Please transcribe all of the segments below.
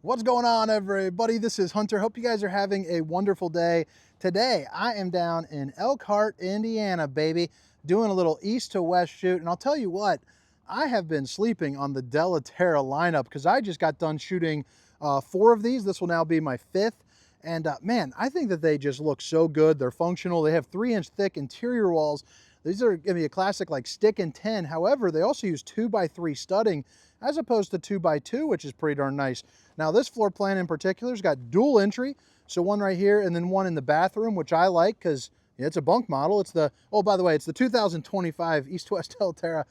What's going on, everybody? This is Hunter. Hope you guys are having a wonderful day. Today, I am down in Elkhart, Indiana, baby, doing a little east to west shoot. And I'll tell you what, I have been sleeping on the Della Terra lineup because I just got done shooting 4 of these. This will now be my 5th. And man, I think that they just look so good. They're functional. They have 3-inch thick interior walls. These are going to be a classic like stick and tin. However, they also use 2x3 studding as opposed to 2x2, which is pretty darn nice. Now this floor plan in particular has got dual entry. So one right here and then one in the bathroom, which I like because it's a bunk model. It's the, oh, by the way, it's the 2025 East-West Della Terra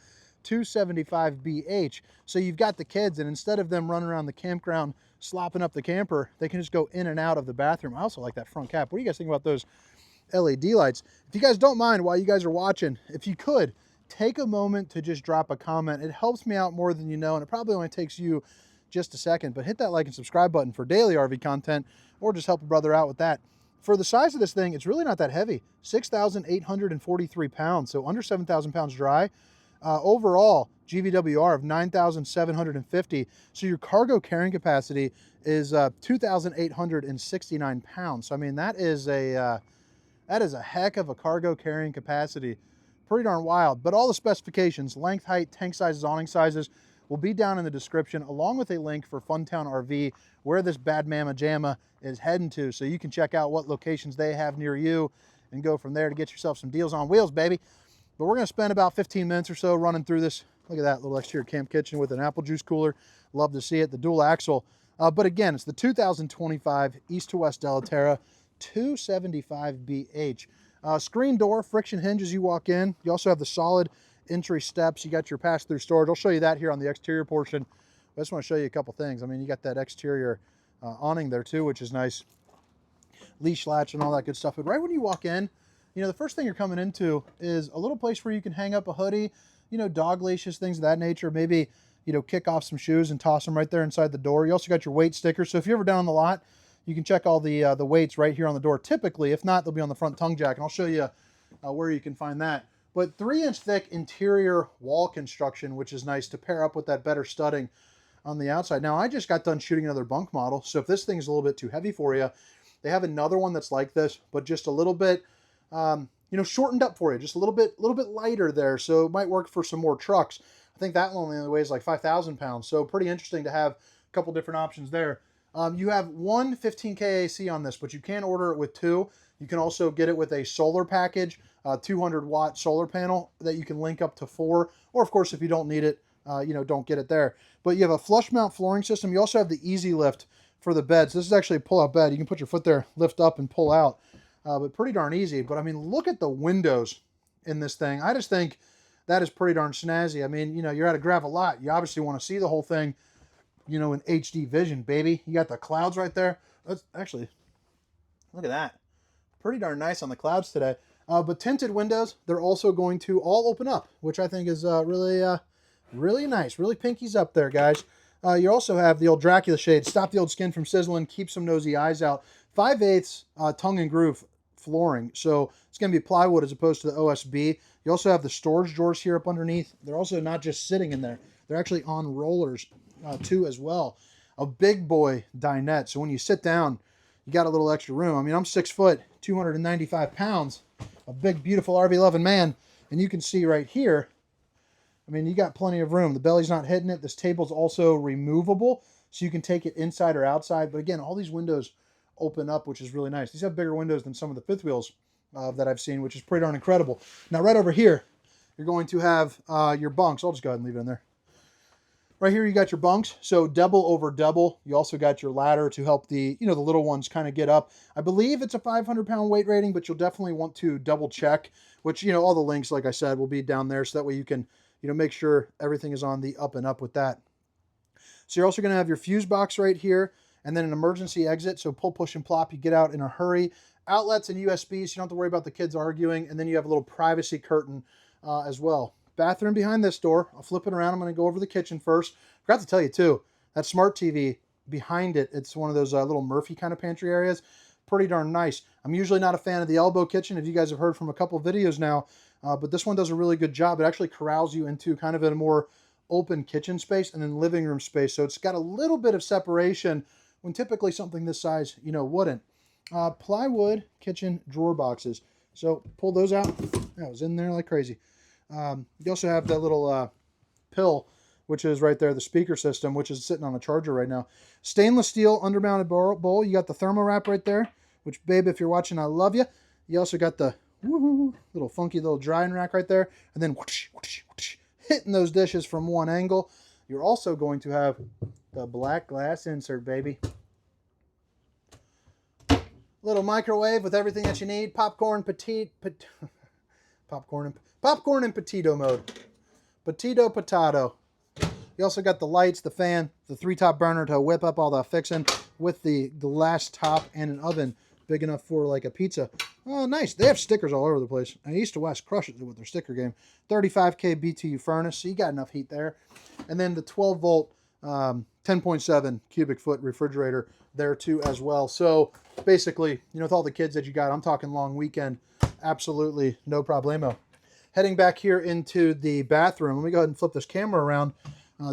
275BH. So you've got the kids, and instead of them running around the campground slopping up the camper, they can just go in and out of the bathroom. I also like that front cap. What do you guys think about those LED lights? If you guys don't mind, while you guys are watching, if you could, take a moment to just drop a comment. It helps me out more than you know, and it probably only takes you just a second, but hit that like and subscribe button for daily RV content, or just help a brother out with that. For the size of this thing, it's really not that heavy. 6,843 pounds, so under 7,000 pounds dry. Overall, GVWR of 9,750. So your cargo carrying capacity is 2,869 pounds. So I mean, that is a heck of a cargo carrying capacity. Pretty darn wild. But all the specifications, length, height, tank sizes, awning sizes, will be down in the description, along with a link for Funtown RV, where this bad mama jamma is heading to. So you can check out what locations they have near you and go from there to get yourself some deals on wheels, baby. But we're going to spend about 15 minutes or so running through this. Look at that little exterior camp kitchen with an apple juice cooler. Love to see it. The dual axle. But again, it's the 2025 East to West Della Terra 275BH. Screen door, friction hinge as you walk in. You also have the solid entry steps. You got your pass-through storage. I'll show you that here on the exterior portion. I just want to show you a couple things. I mean, you got that exterior awning there too, which is nice. Leash latch and all that good stuff. But right when you walk in, you know, the first thing you're coming into is a little place where you can hang up a hoodie, you know, dog leashes, things of that nature. Maybe, you know, kick off some shoes and toss them right there inside the door. You also got your weight sticker. So if you're ever down on the lot, you can check all the weights right here on the door. Typically, if not, they'll be on the front tongue jack, and I'll show you where you can find that. But 3-inch thick interior wall construction, which is nice to pair up with that better studding on the outside. Now, I just got done shooting another bunk model, so if this thing's a little bit too heavy for you, they have another one that's like this, but just a little bit, you know, shortened up for you, just a little bit lighter there. So it might work for some more trucks. I think that one only weighs like 5,000 pounds. So pretty interesting to have a couple different options there. You have one 15K AC on this, but you can order it with 2. You can also get it with a solar package, 200-watt solar panel that you can link up to 4. Or of course, if you don't need it, you know, don't get it there. But you have a flush mount flooring system. You also have the easy lift for the beds. This is actually a pull-out bed. You can put your foot there, lift up, and pull out. But pretty darn easy. But I mean, look at the windows in this thing. I just think that is pretty darn snazzy. I mean, you know, you're at a gravel lot. You obviously want to see the whole thing, you know, in HD vision, baby. You got the clouds right there. That's actually, look at that. Pretty darn nice on the clouds today. But tinted windows, they're also going to all open up, which I think is really nice. Really pinkies up there, guys. You also have the old Dracula shade. Stop the old skin from sizzling. Keep some nosy eyes out. 5/8 tongue and groove flooring. So it's going to be plywood as opposed to the OSB. You also have the storage drawers here up underneath. They're also not just sitting in there. They're actually on rollers too as well. A big boy dinette. So when you sit down, you got a little extra room. I mean, I'm 6 foot, 295 pounds, a big, beautiful RV loving man. And you can see right here, I mean, you got plenty of room. The belly's not hitting it. This table's also removable, so you can take it inside or outside. But again, all these windows open up, which is really nice. These have bigger windows than some of the fifth wheels that I've seen, which is pretty darn incredible. Now, right over here, you're going to have your bunks. I'll just go ahead and leave it in there. Right here, you got your bunks. So double over double. You also got your ladder to help the, you know, the little ones kind of get up. I believe it's a 500-pound weight rating, but you'll definitely want to double check, which, you know, all the links, like I said, will be down there. So that way you can, you know, make sure everything is on the up and up with that. So you're also going to have your fuse box right here, and then an emergency exit. So pull, push, and plop. You get out in a hurry. Outlets and USBs, so you don't have to worry about the kids arguing. And then you have a little privacy curtain as well. Bathroom behind this door. I'll flip it around. I'm going to go over the kitchen first. Forgot to tell you too, that smart TV behind it, it's one of those little Murphy kind of pantry areas. Pretty darn nice. I'm usually not a fan of the elbow kitchen, if you guys have heard from a couple videos now, but this one does a really good job. It actually corrals you into kind of a more open kitchen space and then living room space. So it's got a little bit of separation when typically something this size, wouldn't. Plywood kitchen drawer boxes. So pull those out. That was in there like crazy. You also have that little pill, which is right there, the speaker system, which is sitting on a charger right now. Stainless steel undermounted bowl. You got the thermo wrap right there, which, babe, if you're watching, I love you. You also got the little funky little drying rack right there, and then whoosh, whoosh, whoosh, hitting those dishes from one angle. You're also going to have the black glass insert, baby. Little microwave with everything that you need. Popcorn and potato mode. Potato. You also got the lights, the fan, the 3-top burner to whip up all the fixing with the glass top and an oven big enough for like a pizza. Oh, nice. They have stickers all over the place. East to West crushes it with their sticker game. 35K BTU furnace, so you got enough heat there. And then the 12-volt, 10.7 cubic foot refrigerator there too as well. So basically, with all the kids that you got, I'm talking long weekend, absolutely no problemo. Heading back here into the bathroom, let me go ahead and flip this camera around,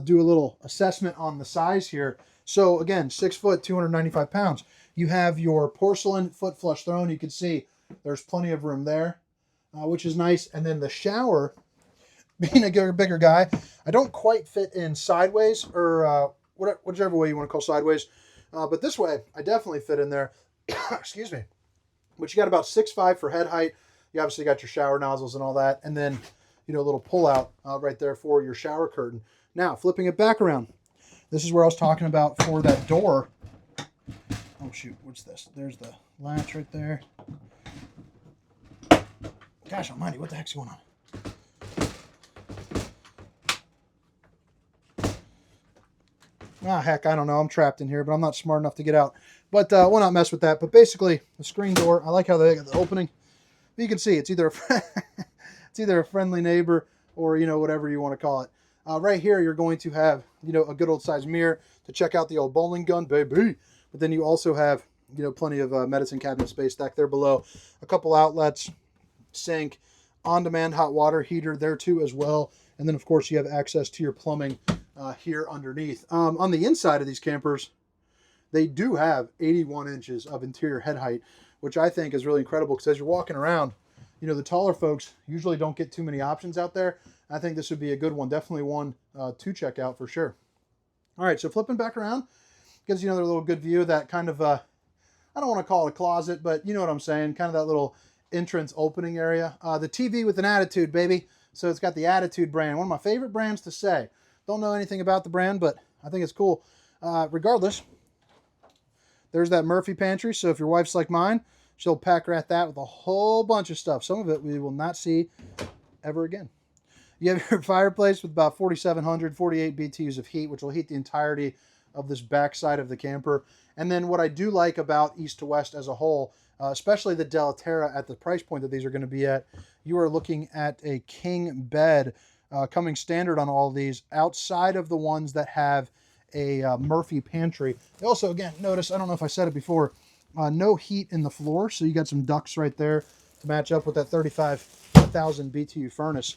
do a little assessment on the size here. So again, 6 foot, 295 pounds. You have your porcelain foot flush throne. You can see there's plenty of room there, which is nice. And then the shower, being a bigger guy, I don't quite fit in sideways or whichever way you want to call sideways. But this way, I definitely fit in there. Excuse me. But you got about 6'5" for head height. You obviously got your shower nozzles and all that. And then, a little pull out right there for your shower curtain. Now, flipping it back around. This is where I was talking about for that door. Oh, shoot. What's this? There's the latch right there. Gosh almighty, what the heck's going on? Ah, heck, I don't know. I'm trapped in here, but I'm not smart enough to get out. But we'll not mess with that. But basically, the screen door, I like how they got the opening. But you can see it's either a friendly neighbor or, whatever you want to call it. Right here, you're going to have, a good old size mirror to check out the old bowling gun, baby. But then you also have, plenty of medicine cabinet space back there below. A couple outlets, sink, on-demand hot water heater there too as well. And then, of course, you have access to your plumbing here underneath. On the inside of these campers, they do have 81 inches of interior head height, which I think is really incredible because as you're walking around, the taller folks usually don't get too many options out there. I think this would be a good one. Definitely one to check out for sure. All right, so flipping back around gives you another little good view of that kind of, I don't want to call it a closet, but you know what I'm saying, kind of that little entrance opening area. The TV with an attitude, baby. So it's got the Attitude brand, one of my favorite brands to say. Don't know anything about the brand, but I think it's cool. Regardless, there's that Murphy pantry. So if your wife's like mine, she'll pack rat that with a whole bunch of stuff. Some of it we will not see ever again. You have your fireplace with about 4,748 BTUs of heat, which will heat the entirety of this back side of the camper. And then what I do like about East to West as a whole, especially the Della Terra at the price point that these are going to be at, you are looking at a king bed coming standard on all of these outside of the ones that have a Murphy pantry. Also, again, notice, I don't know if I said it before, no heat in the floor. So you got some ducts right there to match up with that 35,000 BTU furnace.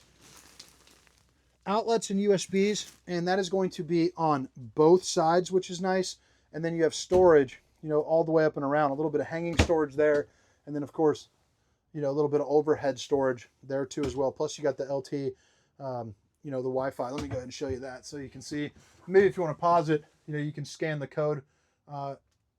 Outlets and USBs, and that is going to be on both sides, which is nice. And then you have storage, all the way up and around, a little bit of hanging storage there. And then of course, a little bit of overhead storage there too as well. Plus you got the LT, the Wi-Fi. Let me go ahead and show you that so you can see. Maybe if you want to pause it, you can scan the code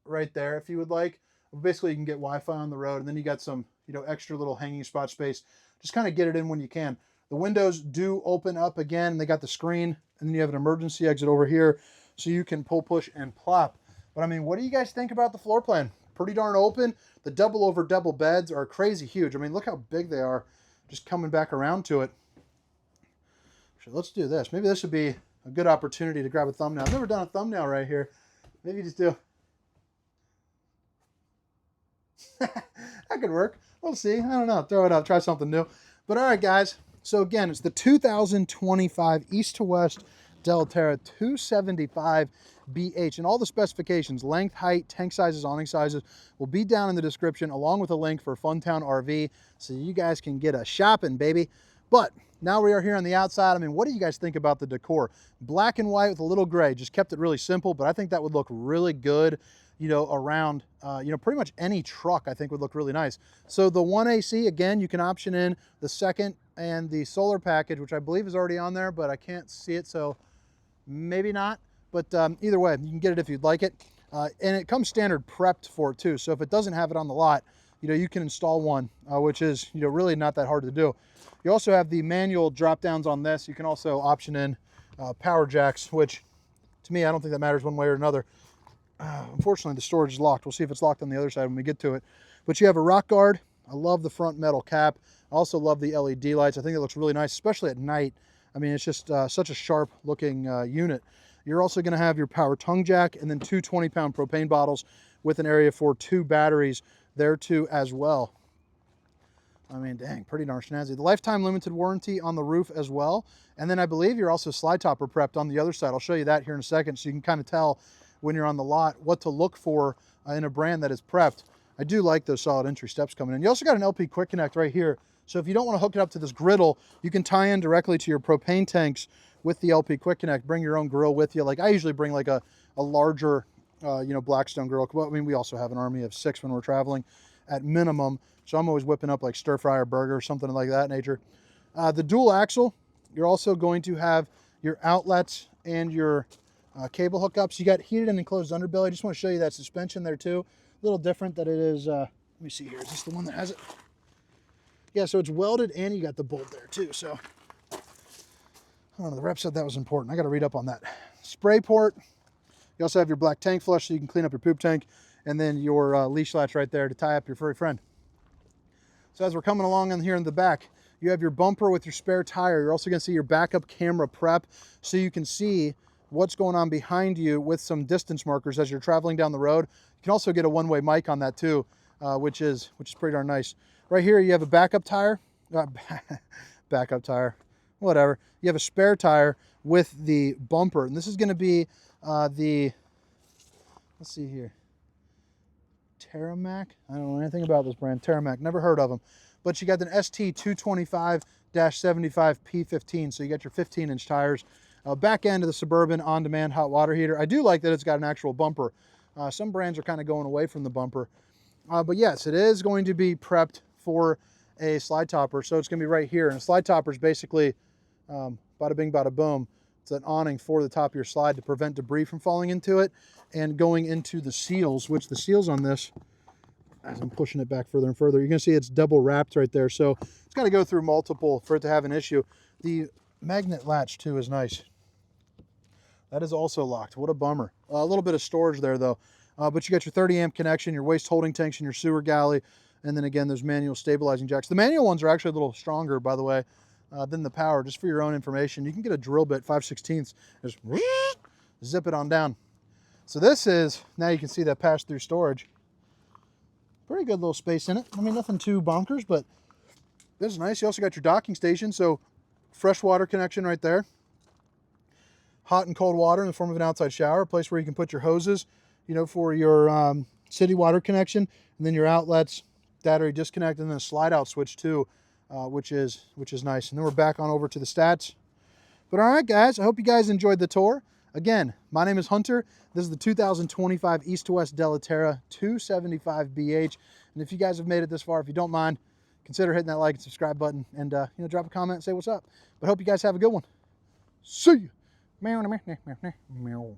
right there if you would like. Basically you can get Wi-Fi on the road, and then you got some, extra little hanging spot space. Just kind of get it in when you can. The windows do open up again. They got the screen, and then you have an emergency exit over here so you can pull, push, and plop. But I mean, what do you guys think about the floor plan? Pretty darn open. The double over double beds are crazy huge. I mean, look how big they are just coming back around to it. So let's do this. Maybe this would be a good opportunity to grab a thumbnail. I've never done a thumbnail right here. Maybe just do. That could work. We'll see. I don't know. Throw it up. Try something new. But all right, guys. So again, it's the 2025 East to West Della Terra 275BH, and all the specifications, length, height, tank sizes, awning sizes, will be down in the description, along with a link for Funtown RV, so you guys can get a shopping, baby. But Now we are here on the outside. I mean, what do you guys think about the decor? Black and white with a little gray, just kept it really simple, but I think that would look really good, you know, around, you know, pretty much any truck I think would look really nice. So the 1AC, again, you can option in the second and the solar package, which I believe is already on there, but I can't see it, so maybe not. But either way, you can get it if you'd like it. And it comes standard prepped for it too. So if it doesn't have it on the lot, you know, you can install one, which is, you know, really not that hard to do. You also have the manual drop downs on this. You can also option in power jacks, which to me, I don't think that matters one way or another. Unfortunately, the storage is locked. We'll see if it's locked on the other side when we get to it. But you have a rock guard. I love the front metal cap. I also love the LED lights. I think it looks really nice, especially at night. I mean, it's just such a sharp looking unit. You're also going to have your power tongue jack and then two 20-pound propane bottles with an area for 2 batteries there too as well. I mean, dang, pretty darn snazzy. The lifetime limited warranty on the roof as well. And then I believe you're also slide topper prepped on the other side. I'll show you that here in a second so you can kind of tell when you're on the lot what to look for in a brand that is prepped. I do like those solid entry steps coming in. You also got an LP quick connect right here. So if you don't want to hook it up to this griddle, you can tie in directly to your propane tanks with the LP quick connect. Bring your own grill with you. Like I usually bring like a larger, you know, Blackstone grill. Well, I mean, we also have an army of 6 when we're traveling at minimum. So I'm always whipping up like stir fry or burger or something like that nature. The dual axle, you're also going to have your outlets and your cable hookups. You got heated and enclosed underbelly. I just want to show you that suspension there too. A little different that it is. Let me see here. Is this the one that has it? Yeah, so it's welded and you got the bolt there too. So I don't know, the rep said that was important. I got to read up on that. Spray port. You also have your black tank flush so you can clean up your poop tank, and then your leash latch right there to tie up your furry friend. So as we're coming along in here in the back, you have your bumper with your spare tire. You're also going to see your backup camera prep so you can see what's going on behind you with some distance markers as you're traveling down the road. You can also get a one-way mic on that too, which is pretty darn nice. Right here you have a backup tire, backup tire, whatever. You have a spare tire with the bumper, and this is going to be let's see here, Terramac. I don't know anything about this brand. Terramac, never heard of them. But you got an ST225-75P15, so you got your 15-inch tires. Back end of the Suburban on-demand hot water heater. I do like that it's got an actual bumper. Some brands are kind of going away from the bumper. But yes, it is going to be prepped for a slide topper, so it's going to be right here. And a slide topper is basically bada bing, bada boom. It's an awning for the top of your slide to prevent debris from falling into it and going into the seals, which the seals on this, as I'm pushing it back further and further, you're going to see it's double wrapped right there. So it's got to go through multiple for it to have an issue. The magnet latch too is nice. That is also locked. What a bummer. A little bit of storage there though. But you got your 30 amp connection, your waste holding tanks, and your sewer galley. And then again, those manual stabilizing jacks. The manual ones are actually a little stronger, by the way, than the power, just for your own information. You can get a drill bit, 5/16, just zip it on down. So this is, now you can see that pass-through storage. Pretty good little space in it. I mean, nothing too bonkers, but this is nice. You also got your docking station, so fresh water connection right there. Hot and cold water in the form of an outside shower, a place where you can put your hoses, you know, for your city water connection, and then your outlets, battery disconnect, and then a slide out switch too, which is nice. And then we're back on over to the stats. But all right, guys, I hope you guys enjoyed the tour. Again, my name is Hunter. This is the 2025 East to West Della Terra 275BH. And if you guys have made it this far, if you don't mind, consider hitting that like and subscribe button, and you know, drop a comment and say what's up. But hope you guys have a good one. See you. Meow.